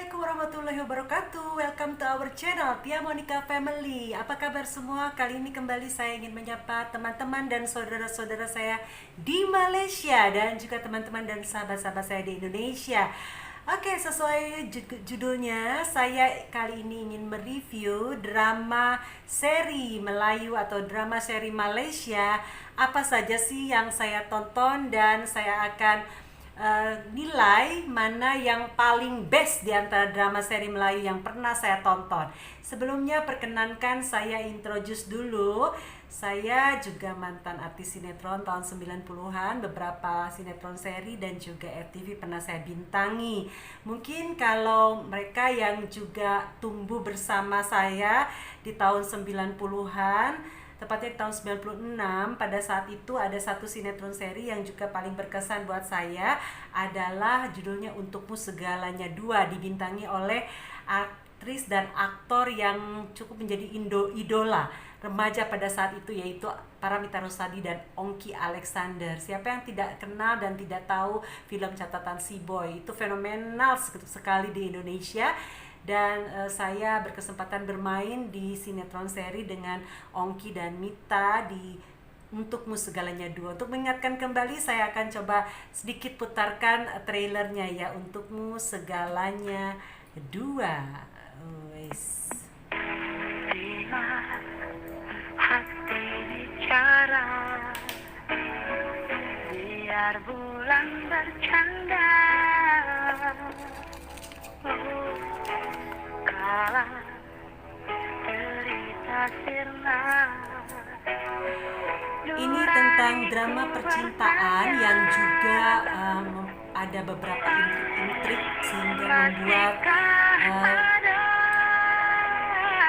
Assalamualaikum warahmatullahi wabarakatuh. Welcome to our channel Tia Monica Family. Apa kabar semua? Kali ini kembali saya ingin menyapa teman-teman dan saudara-saudara saya di Malaysia dan juga teman-teman dan sahabat-sahabat saya di Indonesia. Oke, sesuai judulnya, saya kali ini ingin mereview drama seri Melayu atau drama seri Malaysia. Apa saja sih yang saya tonton dan saya akan nilai mana yang paling best di antara drama seri Melayu yang pernah saya tonton. Sebelumnya perkenankan saya introduce dulu. Saya juga mantan artis sinetron tahun 90-an, beberapa sinetron seri dan juga FTV pernah saya bintangi. Mungkin kalau mereka yang juga tumbuh bersama saya di tahun 90-an, tepatnya di tahun 96, pada saat itu ada satu sinetron seri yang juga paling berkesan buat saya adalah judulnya Untukmu Segalanya 2, dibintangi oleh aktris dan aktor yang cukup menjadi idola remaja pada saat itu, yaitu Paramitha Rusady dan Ongky Alexander. Siapa yang tidak kenal dan tidak tahu film Catatan Si Boy? Itu fenomenal sekali di Indonesia. Dan saya berkesempatan bermain di sinetron seri dengan Ongky dan Mita di Untukmu Segalanya 2. Untuk mengingatkan kembali, saya akan coba sedikit putarkan trailernya ya, Untukmu Segalanya 2. Wes. Hati bicara, biar bulan bercanda. Kala cerita sirna. Ini tentang drama percintaan yang juga ada beberapa intrik sehingga membuat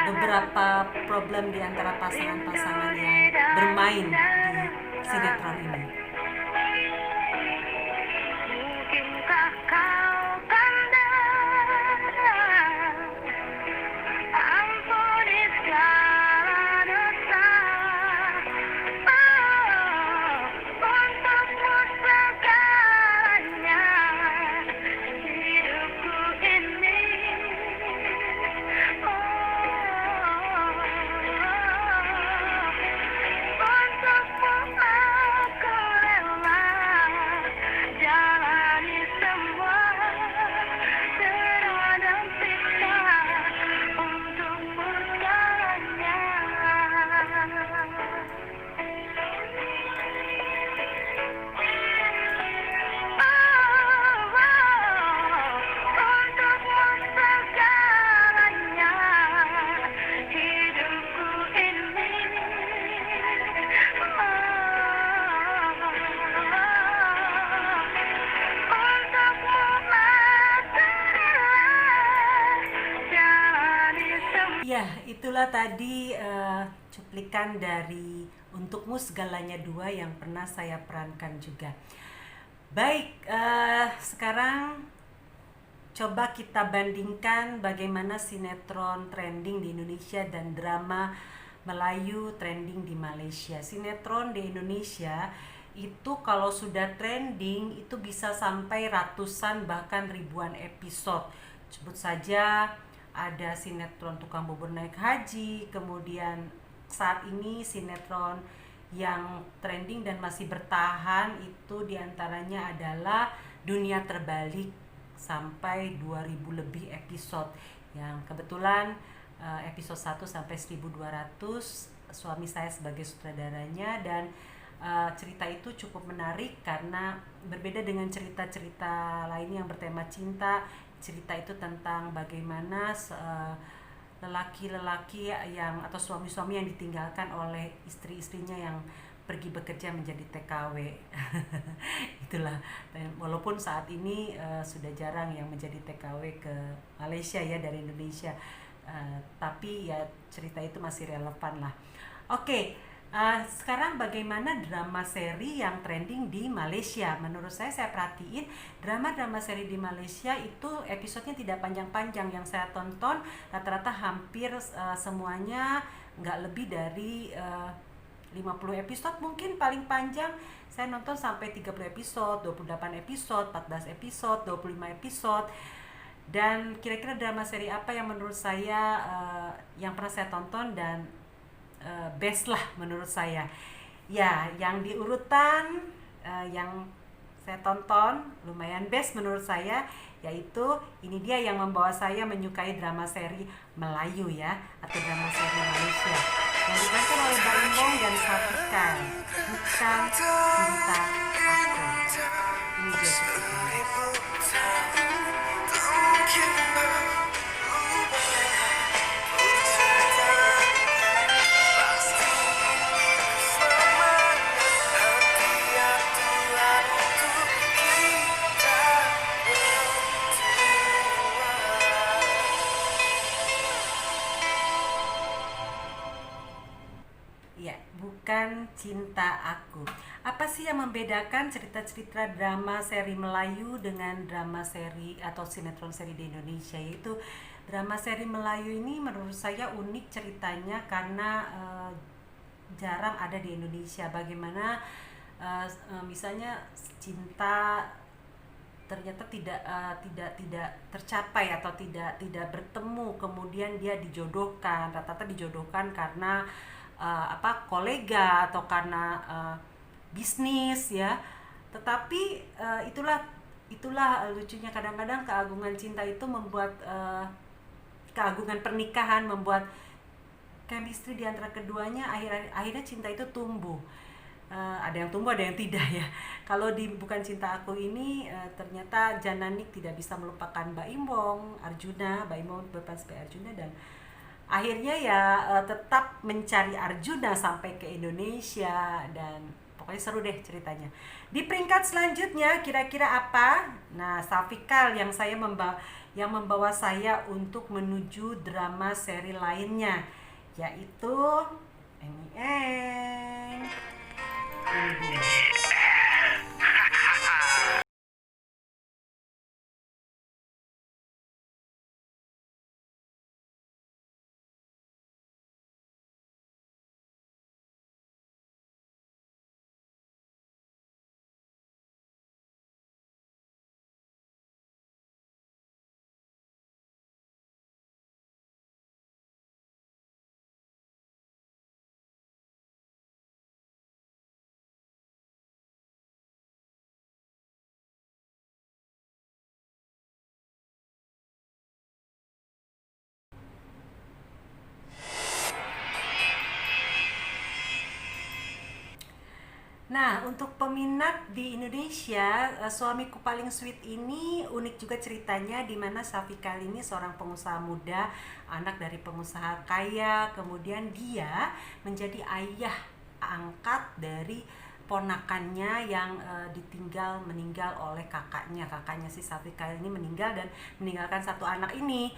beberapa problem di antara pasangan-pasangan yang bermain di sinetron ini. Mungkinkah kau tanda ampuni segala dosa, untukmu segalanya hidupku ini. Untukmu aku rela jalani semua derita dan siksa, untukmu segalanya. Untukmu segalanya hidupku ini. Untukmu aku rela jalani semua. Ya, itulah tadi cuplikan dari Untukmu Segalanya 2 yang pernah saya perankan juga. Baik, sekarang coba kita bandingkan bagaimana sinetron trending di Indonesia dan drama Melayu trending di Malaysia. Sinetron di Indonesia itu kalau sudah trending itu bisa sampai ratusan bahkan ribuan episode. Sebut saja ada sinetron Tukang Bubur Naik Haji, kemudian saat ini sinetron yang trending dan masih bertahan itu diantaranya adalah Dunia Terbalik sampai 2000 lebih episode, yang kebetulan episode 1 sampai 1200 suami saya sebagai sutradaranya. Dan cerita itu cukup menarik karena berbeda dengan cerita-cerita lain yang bertema cinta. Cerita itu tentang bagaimana lelaki-lelaki yang atau suami-suami yang ditinggalkan oleh istri-istrinya yang pergi bekerja menjadi TKW. Itulah, walaupun saat ini sudah jarang yang menjadi TKW ke Malaysia ya dari Indonesia, tapi ya cerita itu masih relevan lah. Oke, sekarang bagaimana drama seri yang trending di Malaysia? Menurut saya perhatiin drama-drama seri di Malaysia itu episodenya tidak panjang-panjang. Yang saya tonton rata-rata hampir semuanya nggak lebih dari 50 episode, mungkin paling panjang saya nonton sampai 30 episode, 28 episode, 14 episode, 25 episode. Dan kira-kira drama seri apa yang menurut saya yang pernah saya tonton dan best lah menurut saya. Ya, yang di urutan yang saya tonton lumayan best menurut saya, yaitu ini dia yang membawa saya menyukai drama seri Melayu ya, atau drama seri Malaysia yang diperankan oleh Mbak Imbong dan Safika. Bukan Cinta Aku. Ini dia cuplikannya. Ya, bukan Cinta Aku. Apa sih yang membedakan cerita-cerita drama seri Melayu dengan drama seri atau sinetron seri di Indonesia? Yaitu drama seri Melayu ini menurut saya unik ceritanya karena jarang ada di Indonesia. Bagaimana misalnya cinta ternyata tidak tercapai atau tidak bertemu, kemudian dia dijodohkan, rata-rata dijodohkan karena kolega atau karena bisnis ya. Tetapi itulah lucunya, kadang-kadang keagungan cinta itu membuat keagungan pernikahan membuat chemistry di antara keduanya, akhirnya cinta itu tumbuh. Ada yang tumbuh, ada yang tidak ya. Kalau di Bukan Cinta Aku ini ternyata Jananik tidak bisa melupakan Mbak Imbong, Mbak Imbong berperan sebagai Arjuna, dan akhirnya ya tetap mencari Arjuna sampai ke Indonesia, dan pokoknya seru deh ceritanya. Di peringkat selanjutnya kira-kira apa? Nah, Safikal yang membawa saya untuk menuju drama seri lainnya, yaitu Eng. Ini dia. Nah, untuk peminat di Indonesia, Suamiku Paling Sweet ini unik juga ceritanya, di mana Safika ini seorang pengusaha muda, anak dari pengusaha kaya, kemudian dia menjadi ayah angkat dari ponakannya yang meninggal oleh kakaknya. Kakaknya si Safika ini meninggal dan meninggalkan satu anak ini.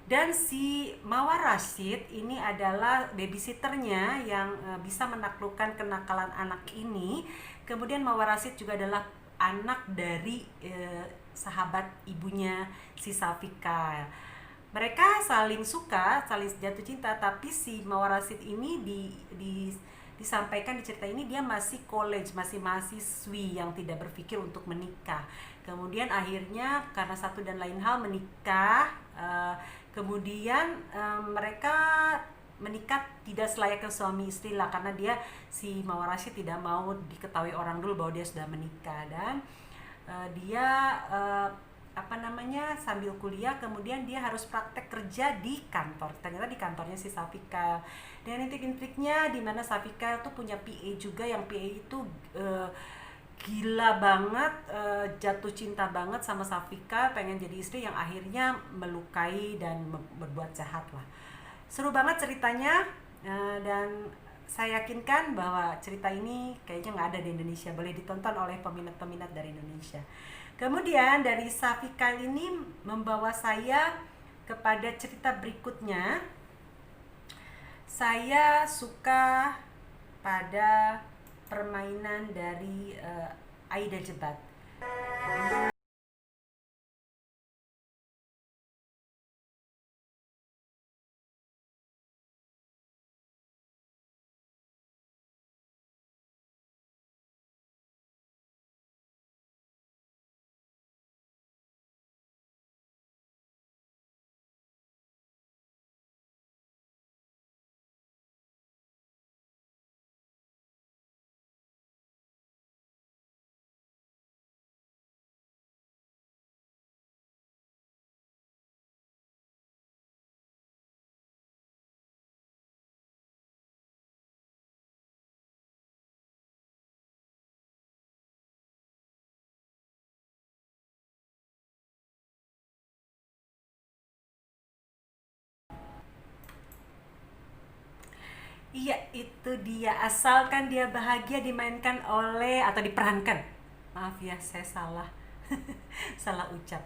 Dan si Mawar Rashid ini adalah babysitternya yang bisa menaklukkan kenakalan anak ini. Kemudian Mawar Rashid juga adalah anak dari sahabat ibunya si Safika. Mereka saling suka, saling jatuh cinta, tapi si Mawar Rashid ini disampaikan di cerita ini dia masih college, masih mahasiswi yang tidak berpikir untuk menikah. Kemudian akhirnya karena satu dan lain hal menikah. Kemudian mereka menikah tidak selayaknya suami istri lah, karena si Mawar Rashid tidak mau diketahui orang dulu bahwa dia sudah menikah, dan dia sambil kuliah kemudian dia harus praktek kerja di kantor, ternyata di kantornya si Safika. Dan intrik-intriknya di mana Safika tuh punya PA juga, yang PA itu gila banget, jatuh cinta banget sama Safika, pengen jadi istri, yang akhirnya melukai dan berbuat jahat lah. Seru banget ceritanya, dan saya yakinkan bahwa cerita ini kayaknya nggak ada di Indonesia, boleh ditonton oleh peminat-peminat dari Indonesia. Kemudian dari Safika ini membawa saya kepada cerita berikutnya. Saya suka pada permainan dari Aida Jebat. Iya, itu dia. Asalkan dia bahagia dimainkan oleh atau diperankan. Maaf ya, saya salah. Salah ucap.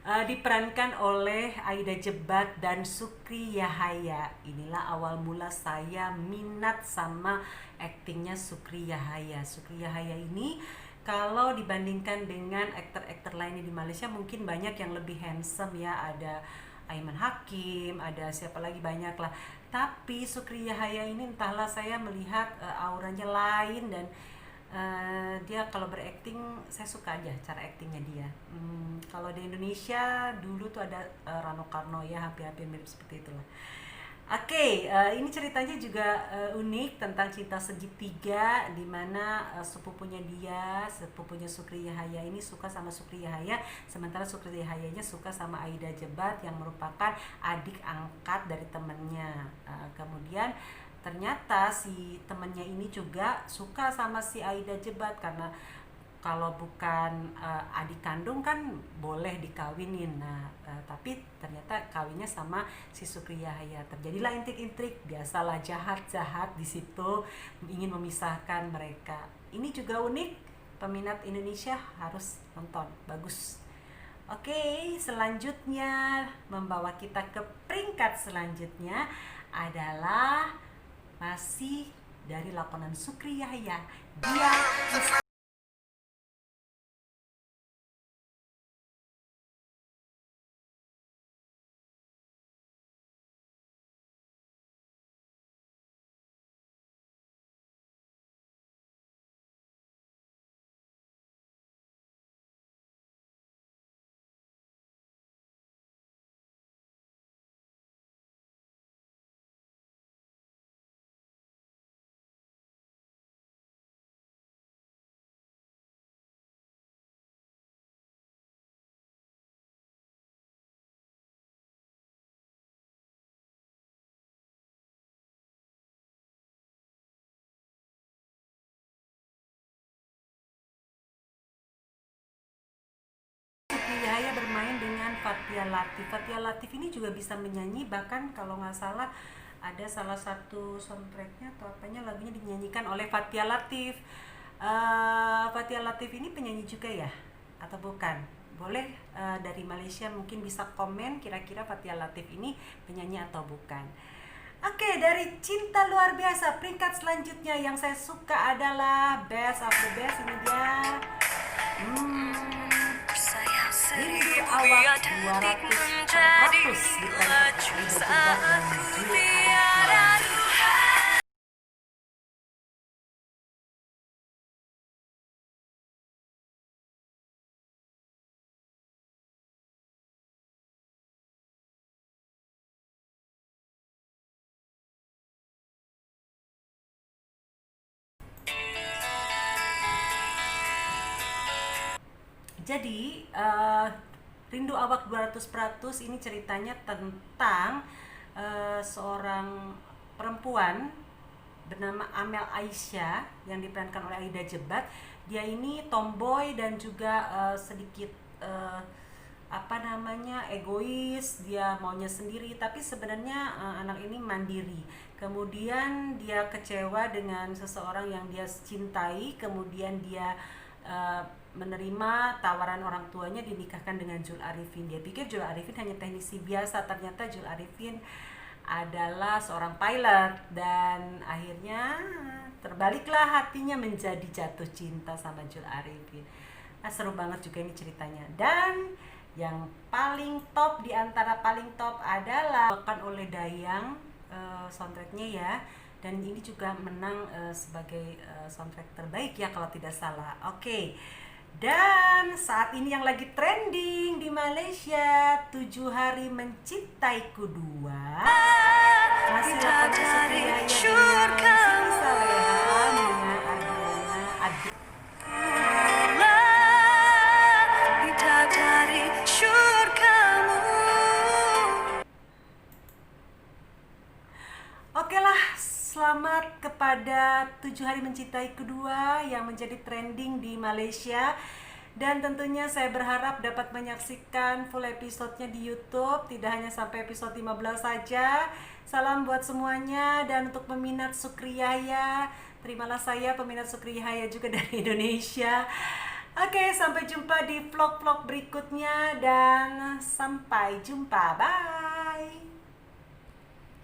Diperankan oleh Aida Jebat dan Sukri Yahaya. Inilah awal mula saya minat sama aktingnya Sukri Yahaya. Sukri Yahaya ini kalau dibandingkan dengan aktor-aktor lainnya di Malaysia mungkin banyak yang lebih handsome ya. Ada Aiman Hakim, ada siapa lagi banyak lah. Tapi Sukri Yahaya ini entahlah saya melihat auranya lain dan dia kalau berakting saya suka aja cara aktingnya dia. Kalau di Indonesia dulu tuh ada Rano Karno ya, hampir-hampir mirip seperti itulah. Oke, ini ceritanya juga unik tentang cinta segitiga di mana sepupunya Sukri Yahaya ini suka sama Sukri Yahaya, sementara Sukri Yahayanya suka sama Aida Jebat yang merupakan adik angkat dari temennya. Kemudian ternyata si temennya ini juga suka sama si Aida Jebat karena kalau bukan adik kandung kan boleh dikawinin. Nah, tapi ternyata kawinnya sama si Sukri Yahaya. Terjadilah intrik-intrik, biasalah jahat-jahat di situ ingin memisahkan mereka. Ini juga unik, peminat Indonesia harus nonton, bagus. Oke, selanjutnya membawa kita ke peringkat selanjutnya adalah masih dari lakonan Sukri Yahaya. Dia Yahaya bermain dengan Fathia Latif. Fathia Latif ini juga bisa menyanyi, bahkan kalau nggak salah ada salah satu soundtracknya atau apanya lagunya dinyanyikan oleh Fathia Latif. Fathia Latif ini penyanyi juga ya atau bukan? Boleh dari Malaysia mungkin bisa komen kira-kira Fathia Latif ini penyanyi atau bukan. Oke, dari Cinta Luar Biasa, peringkat selanjutnya yang saya suka adalah Best of the Best. Ini dia. Rindu Awak 200 diperankan oleh Aida Jebat dan Jul Arifin. Jadi Rindu Awak 200% ini ceritanya tentang seorang perempuan bernama Amel Aisyah yang diperankan oleh Aida Jebat. Dia ini tomboy dan juga sedikit egois, dia maunya sendiri, tapi sebenarnya anak ini mandiri. Kemudian dia kecewa dengan seseorang yang dia cintai, kemudian dia menerima tawaran orang tuanya dinikahkan dengan Jul Arifin. Dia pikir Jul Arifin hanya teknisi biasa, ternyata Jul Arifin adalah seorang pilot dan akhirnya terbaliklah hatinya menjadi jatuh cinta sama Jul Arifin. Nah, seru banget juga ini ceritanya. Dan yang paling top di antara paling top adalah bahkan oleh Dayang soundtracknya ya. Dan ini juga menang sebagai soundtrack terbaik ya kalau tidak salah. Oke. Dan saat ini yang lagi trending di Malaysia 7 Hari Mencintaiku 2 masih lakonan Sukri Yahaya dengan Siti Saleha dengan Adriana Adri. Oke lah, selamat kepada 7 Hari Mencintai kedua yang menjadi trending di Malaysia. Dan tentunya saya berharap dapat menyaksikan full episodenya di YouTube, tidak hanya sampai episode 15 saja. Salam buat semuanya, dan untuk peminat Sukriyaya, terimalah saya peminat Sukriyaya juga dari Indonesia. Oke, sampai jumpa di vlog-vlog berikutnya dan sampai jumpa. Bye.